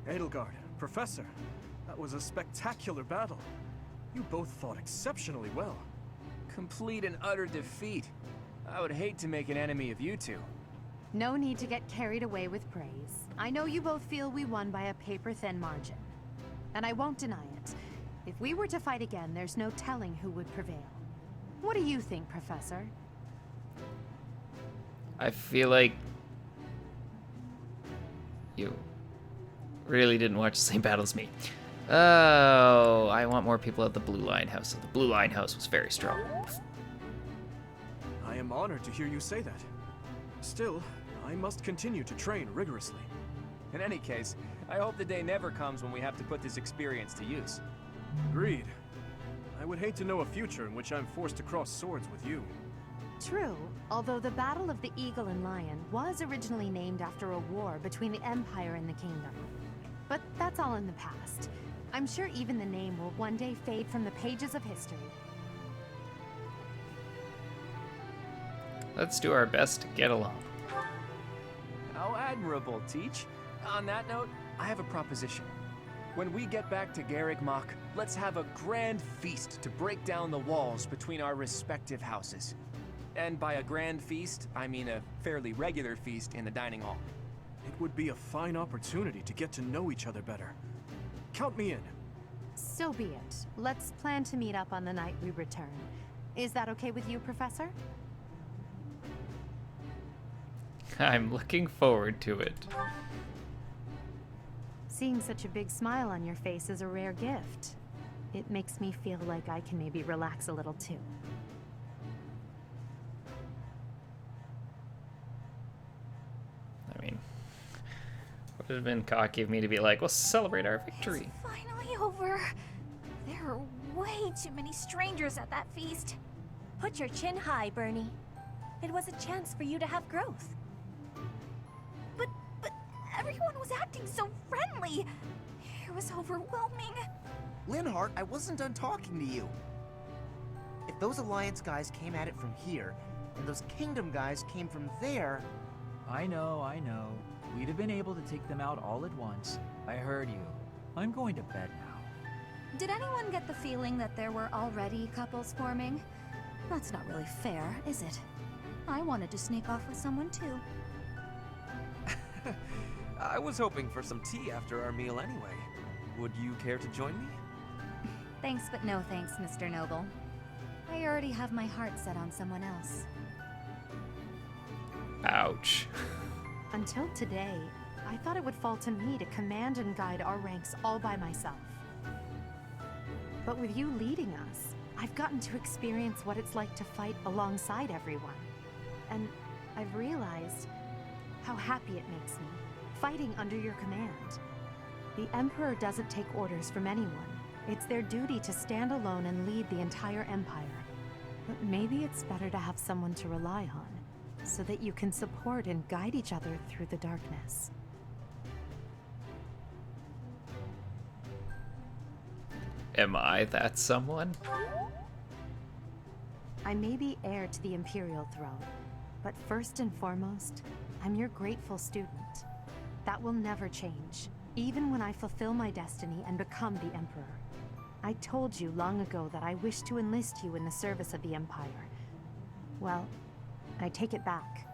Edelgard, Professor, that was a spectacular battle. You both fought exceptionally well. Complete and utter defeat. I would hate to make an enemy of you two. No need to get carried away with praise. I know you both feel we won by a paper-thin margin. And I won't deny it. If we were to fight again, there's no telling who would prevail. What do you think, Professor? I feel like you really didn't watch the same battle as me. Oh, I want more people at the Blue Line House. The Blue Line House was very strong. I am honored to hear you say that. Still, I must continue to train rigorously. In any case, I hope the day never comes when we have to put this experience to use. Agreed. I would hate to know a future in which I'm forced to cross swords with you. True, although the Battle of the Eagle and Lion was originally named after a war between the Empire and the Kingdom. But that's all in the past. I'm sure even the name will one day fade from the pages of history. Let's do our best to get along. How admirable, Teach. On that note, I have a proposition. When we get back to Garreg Mach, let's have a grand feast to break down the walls between our respective houses. And by a grand feast, I mean a fairly regular feast in the dining hall. It would be a fine opportunity to get to know each other better. Count me in. So be it. Let's plan to meet up on the night we return. Is that okay with you, Professor? I'm looking forward to it. Seeing such a big smile on your face is a rare gift. It makes me feel like I can maybe relax a little too. I mean, would have been cocky of me to be like, we'll celebrate our victory. It's finally over. There are way too many strangers at that feast. Put your chin high, Bernie. It was a chance for you to have growth. But everyone was acting so friendly. It was overwhelming. Linhardt, I wasn't done talking to you. If those Alliance guys came at it from here, and those Kingdom guys came from there... I know. We'd have been able to take them out all at once. I heard you. I'm going to bed now. Did anyone get the feeling that there were already couples forming? That's not really fair, is it? I wanted to sneak off with someone too. I was hoping for some tea after our meal anyway. Would you care to join me? Thanks, but no thanks, Mr. Noble. I already have my heart set on someone else. Ouch. Until today, I thought it would fall to me to command and guide our ranks all by myself. But with you leading us, I've gotten to experience what it's like to fight alongside everyone. And I've realized how happy it makes me, fighting under your command. The Emperor doesn't take orders from anyone. It's their duty to stand alone and lead the entire Empire. But maybe it's better to have someone to rely on, so that you can support and guide each other through the darkness. Am I that someone? I may be heir to the Imperial throne, but first and foremost, I'm your grateful student. That will never change, even when I fulfill my destiny and become the Emperor. I told you long ago that I wish to enlist you in the service of the Empire. Well, I take it back.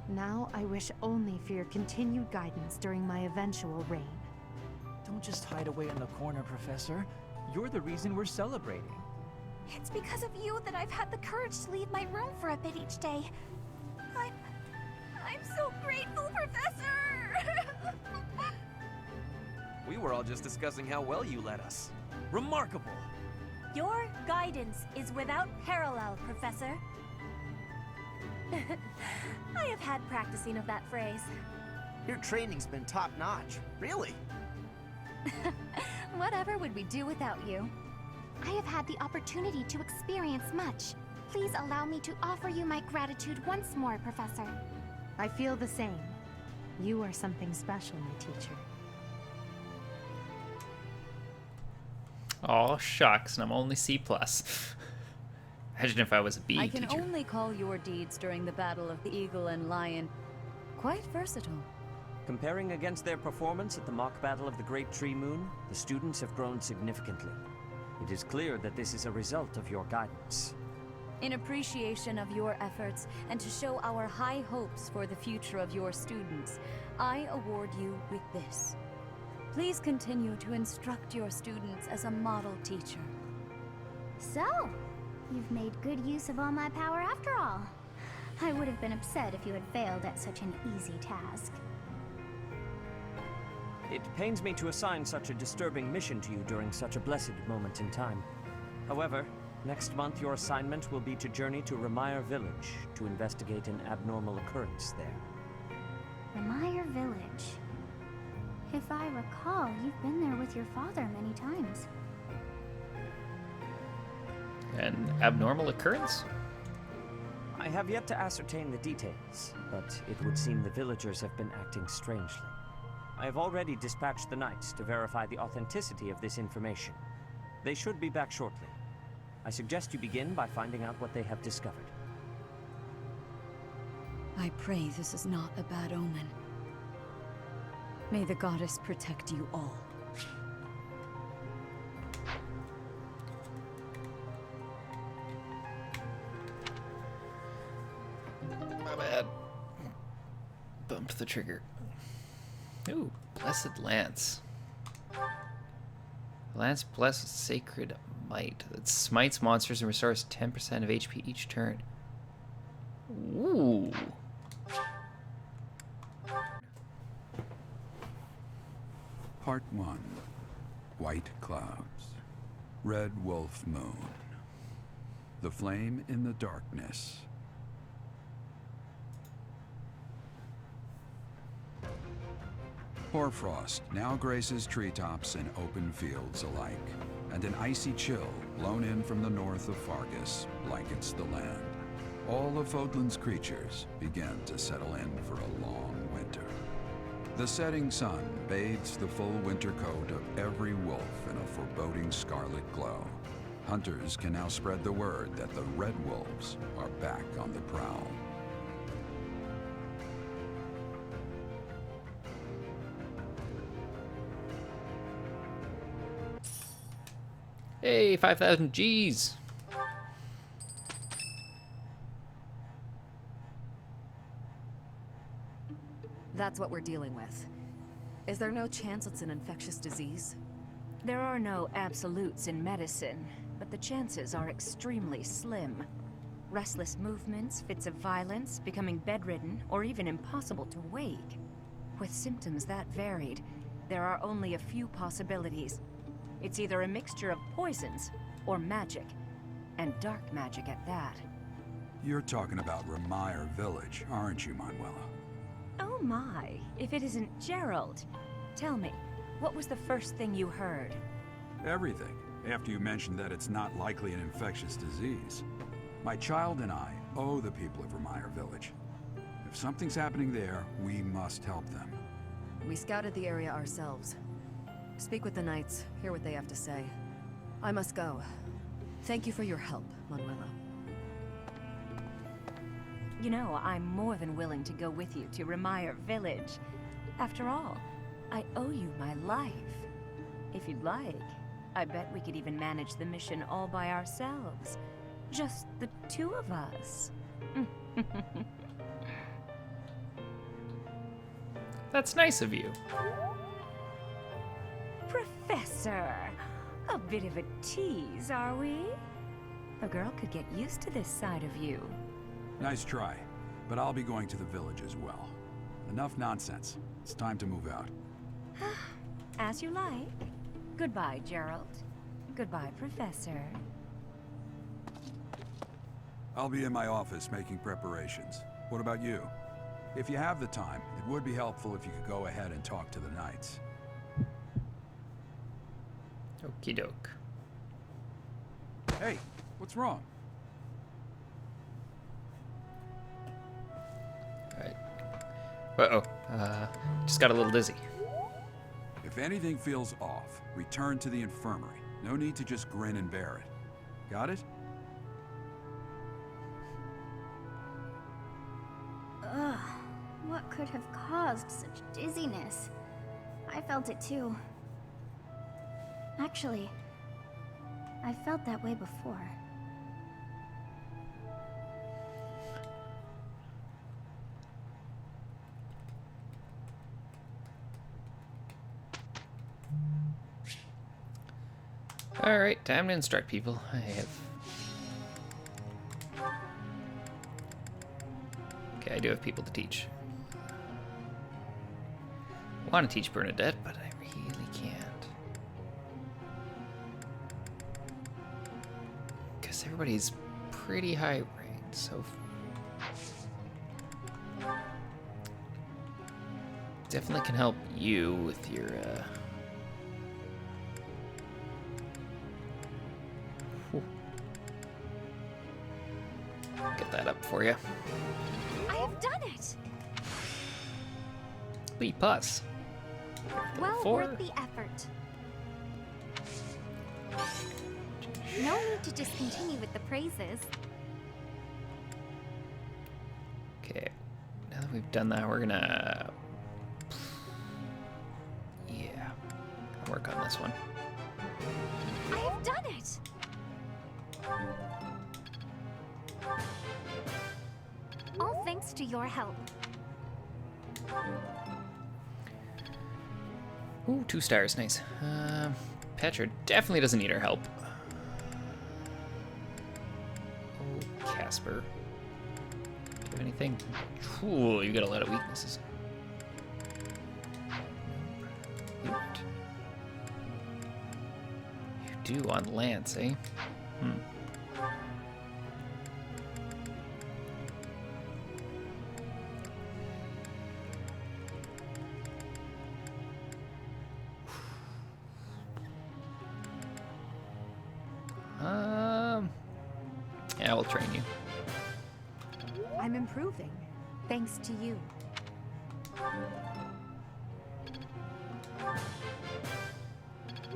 Now I wish only for your continued guidance during my eventual reign. Don't just hide away in the corner, Professor. You're the reason we're celebrating. It's because of you that I've had the courage to leave my room for a bit each day. I'm so grateful, Professor! We were all just discussing how well you led us. Remarkable! Your guidance is without parallel, Professor. I have had practicing of that phrase. Your training's been top-notch, really. Whatever would we do without you? I have had the opportunity to experience much. Please allow me to offer you my gratitude once more, Professor. I feel the same. You are something special, my teacher. Oh, shucks, and I'm only C+. Imagine if I was a B I can teacher. only call your deeds during the Battle of the Eagle and Lion quite versatile. Comparing against their performance at the mock battle of the Great Tree Moon, the students have grown significantly. It is clear that this is a result of your guidance. In appreciation of your efforts and to show our high hopes for the future of your students, I award you with this. Please continue to instruct your students as a model teacher. So, you've made good use of all my power after all. I would have been upset if you had failed at such an easy task. It pains me to assign such a disturbing mission to you during such a blessed moment in time. However, next month your assignment will be to journey to Remire Village to investigate an abnormal occurrence there. Remire Village. If I recall, you've been there with your father many times. An abnormal occurrence? I have yet to ascertain the details, but it would seem the villagers have been acting strangely. I have already dispatched the knights to verify the authenticity of this information. They should be back shortly. I suggest you begin by finding out what they have discovered. I pray this is not a bad omen. May the goddess protect you all. My bad. Bumped the trigger. Ooh, Blessed Lance. Lance blessed with sacred might that smites monsters and restores 10% of HP each turn. Ooh. Part 1. White Clouds. Red Wolf Moon. The Flame in the Darkness. Hoarfrost now graces treetops and open fields alike, and an icy chill, blown in from the north of Fargus, blankets the land. All of Fodlan's creatures begin to settle in for a long winter. The setting sun bathes the full winter coat of every wolf in a foreboding scarlet glow. Hunters can now spread the word that the Red Wolves are back on the prowl. Hey, 5,000 G's. That's what we're dealing with. Is there no chance it's an infectious disease? There are no absolutes in medicine, but the chances are extremely slim. Restless movements, fits of violence, becoming bedridden, or even impossible to wake. With symptoms that varied, there are only a few possibilities. It's either a mixture of poisons or magic, and dark magic at that. You're talking about Remire Village, aren't you, Manuela? Oh my, if it isn't Gerald. Tell me, what was the first thing you heard? Everything, after you mentioned that it's not likely an infectious disease. My child and I owe the people of Remire Village. If something's happening there, we must help them. We scouted the area ourselves. Speak with the knights, hear what they have to say. I must go. Thank you for your help, Manuela. You know, I'm more than willing to go with you to Remire Village. After all, I owe you my life. If you'd like, I bet we could even manage the mission all by ourselves. Just the two of us. That's nice of you. Professor! A bit of a tease, are we? A girl could get used to this side of you. Nice try, but I'll be going to the village as well. Enough nonsense. It's time to move out. As you like. Goodbye, Gerald. Goodbye, Professor. I'll be in my office making preparations. What about you? If you have the time, it would be helpful if you could go ahead and talk to the knights. Okie doke. Hey, what's wrong? Alright. Uh-oh. Just got a little dizzy. If anything feels off, return to the infirmary. No need to just grin and bear it. Got it? Ugh, what could could have caused such dizziness. I felt it too. Actually, I felt that way before. Alright, time to instruct people. Okay, I do have people to teach. I want to teach Bernadette, but I really can't. Because everybody's pretty high ranked, so... Definitely can help you with your, Get that up for you. I have done it! B+. Well 4. worth the effort. No need to discontinue with the praises. Okay, now that we've done that, we're gonna... Yeah, I'll work on this one. I have done it! All thanks to your help. Ooh, 2 stars, nice. Petra definitely doesn't need our help. Oh, Casper. Do you have anything? Ooh, you got a lot of weaknesses. Nope. You do on Lance, eh? Yeah, we'll train you. I'm improving, thanks to you.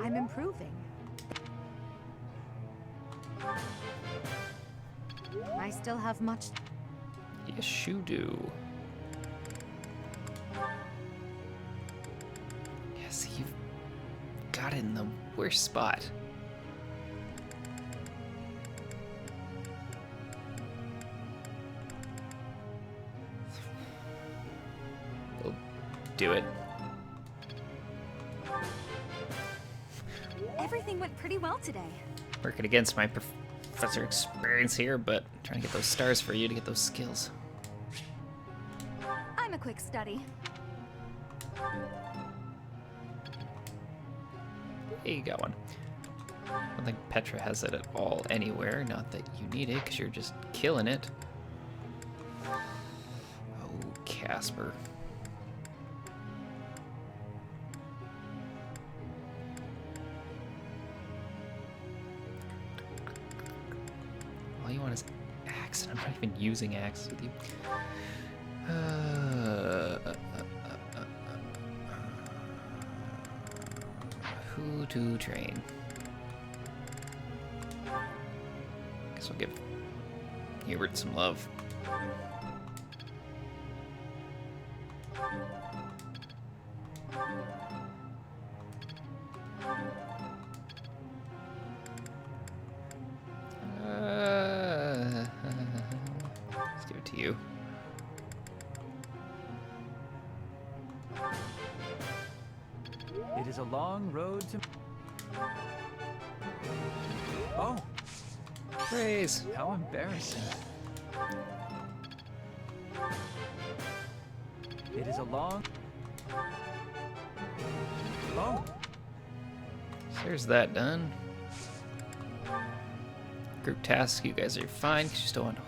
I'm improving. I still have much. Yes, you do. Yes, you've got it in the worst spot. We'll do it. Everything went pretty well today. Working against my professor experience here, but trying to get those stars for you to get those skills. I'm a quick study. Hey, you got one. I don't think Petra has it at all anywhere. Not that you need it, because you're just killing it. Oh, Casper. All you want is axe, and I'm not even using axes with you. Who to train? Guess we'll give Hubert some love. Let's give it to you. It is a long road to... Oh, Praise. how embarrassing. It is a long... Oh, There's that done. Group task, you guys are fine because you're still on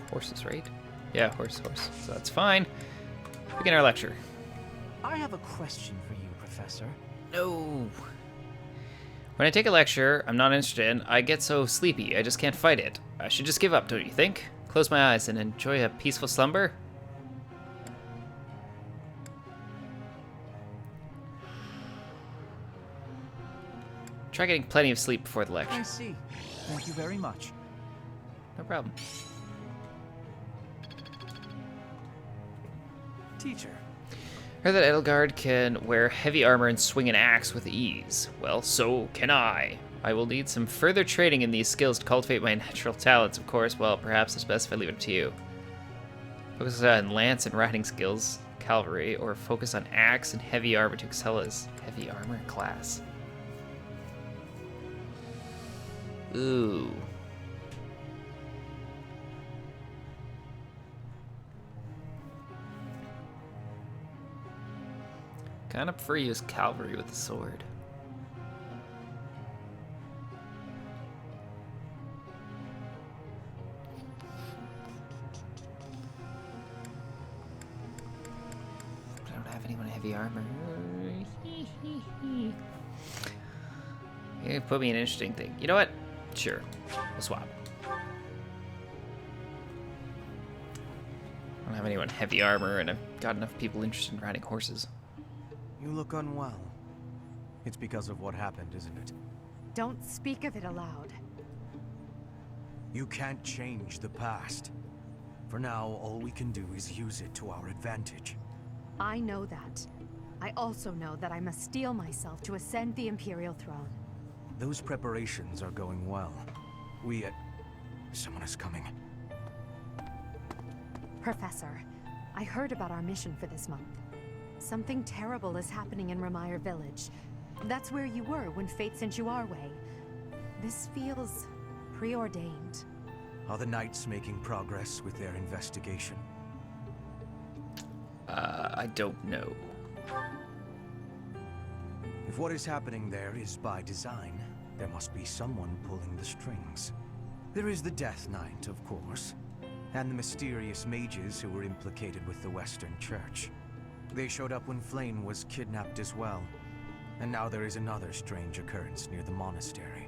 horses, right? Yeah, horse. So that's fine. Begin our lecture. I have a question for you, Professor. No. When I take a lecture I'm not interested in, I get so sleepy, I just can't fight it. I should just give up, don't you think? Close my eyes and enjoy a peaceful slumber? Try getting plenty of sleep before the I lecture. see. Thank you very much. No problem. Teacher, Heard that Edelgard can wear heavy armor and swing an axe with ease. Well, so can I. I will need some further training in these skills to cultivate my natural talents, of course. Well, perhaps it's best if I leave it up to you. Focus on lance and riding skills, cavalry, or focus on axe and heavy armor to excel as heavy armor class. Ooh. Kind of prefer to use cavalry with the sword. I don't have anyone heavy armor. You put me in an interesting thing. You know what? Sure. We'll swap. I don't have anyone heavy armor, and I've got enough people interested in riding horses. You look unwell. It's because of what happened, isn't it? Don't speak of it aloud. You can't change the past. For now, all we can do is use it to our advantage. I know that. I also know that I must steel myself to ascend the Imperial throne. Those preparations are going well. Someone is coming. Professor, I heard about our mission for this month. Something terrible is happening in Ramire Village. That's where you were when fate sent you our way. This feels preordained. Are the Knights making progress with their investigation? I don't know. If what is happening there is by design, there must be someone pulling the strings. There is the Death Knight, of course, and the mysterious mages who were implicated with the Western Church. They showed up when Flame was kidnapped as well, and now there is another strange occurrence near the monastery.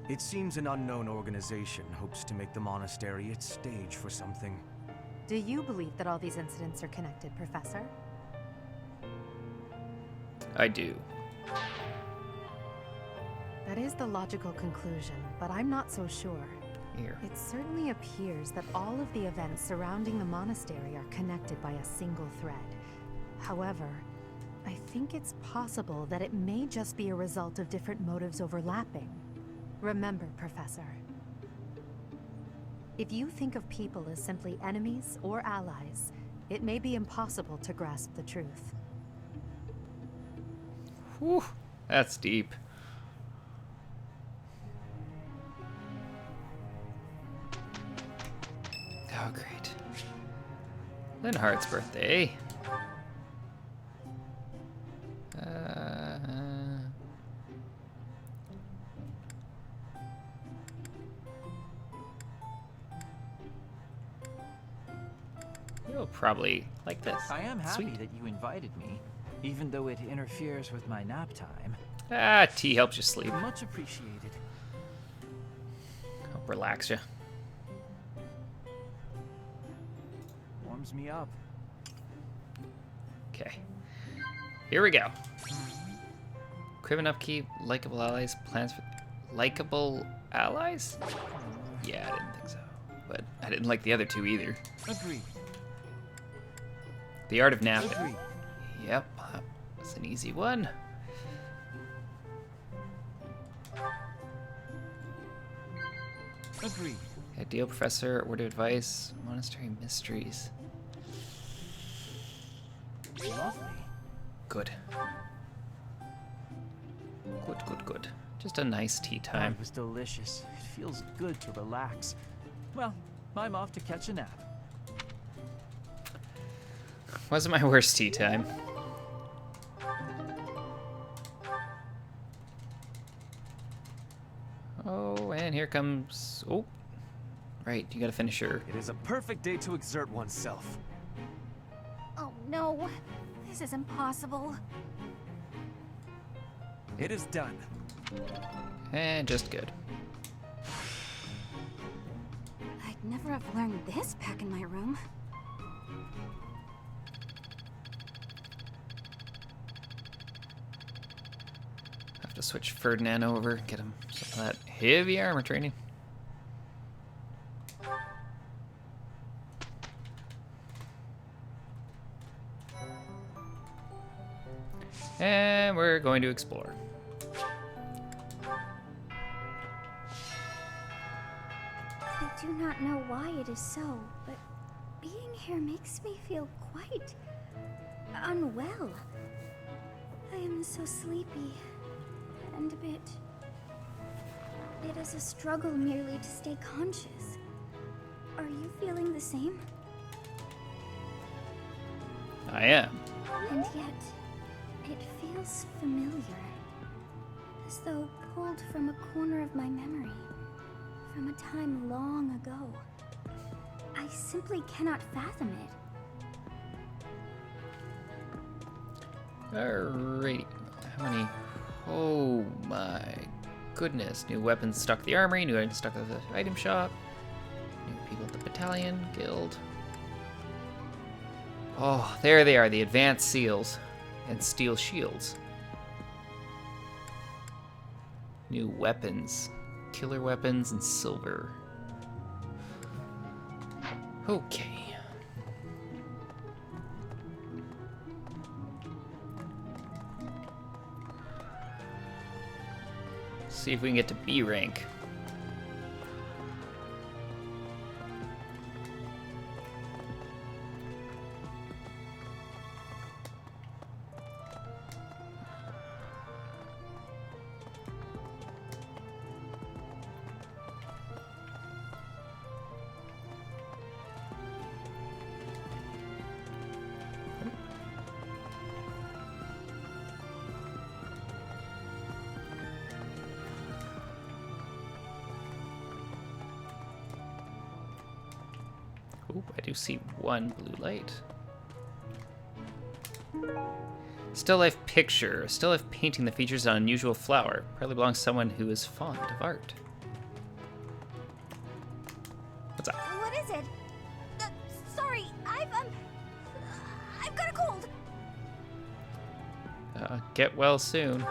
It seems an unknown organization hopes to make the monastery its stage for something. Do you believe that all these incidents are connected, Professor? I do. That is the logical conclusion, but I'm not so sure. Here. It certainly appears that all of the events surrounding the monastery are connected by a single thread. However, I think it's possible that it may just be a result of different motives overlapping. Remember, Professor, if you think of people as simply enemies or allies, it may be impossible to grasp the truth. Whew, that's deep. Oh, great. Linhardt's birthday. You'll probably like this. I am happy Sweet. that you invited me, even though it interferes with my nap time. Ah, tea helps you sleep. Much appreciated. Help relax you. Warms me up. Okay. Here we go. Equipment upkeep, likable allies, plans for likable allies? Yeah, I didn't think so. But I didn't like the other two either. Agreed. The art of napping. Agreed. Yep, that's an easy one. Agreed. Ideal professor, word of advice, monastery mysteries. Lovely. Good. Good. Just a nice tea time. It was delicious. It feels good to relax. Well, I'm off to catch a nap. Wasn't my worst tea time. Oh, and here comes... Oh, right, you gotta finish your... it is a perfect day to exert oneself. Oh no, this is impossible. It is done. And just good. I'd never have learned this back in my room. Have to switch Ferdinand over, get him some of that heavy armor training. going to explore. I do not know why it is so, but being here makes me feel quite unwell. I am so sleepy and a bit... It is a struggle merely to stay conscious. Are you feeling the same? I am. And yet, it feels familiar. As though pulled from a corner of my memory. From a time long ago. I simply cannot fathom it. Alrighty. How many? Oh my goodness. New weapons stuck at the armory, new items stuck at the item shop, new people at the battalion, guild. Oh, there they are, the advanced seals and steel shields. New weapons. Killer weapons and silver. Okay. See if we can get to B rank. Oh, I do see one blue light. Still life picture. Still life painting the features of an unusual flower. Probably belongs to someone who is fond of art. What's up? What is it? Sorry, I've got a cold. Get well soon.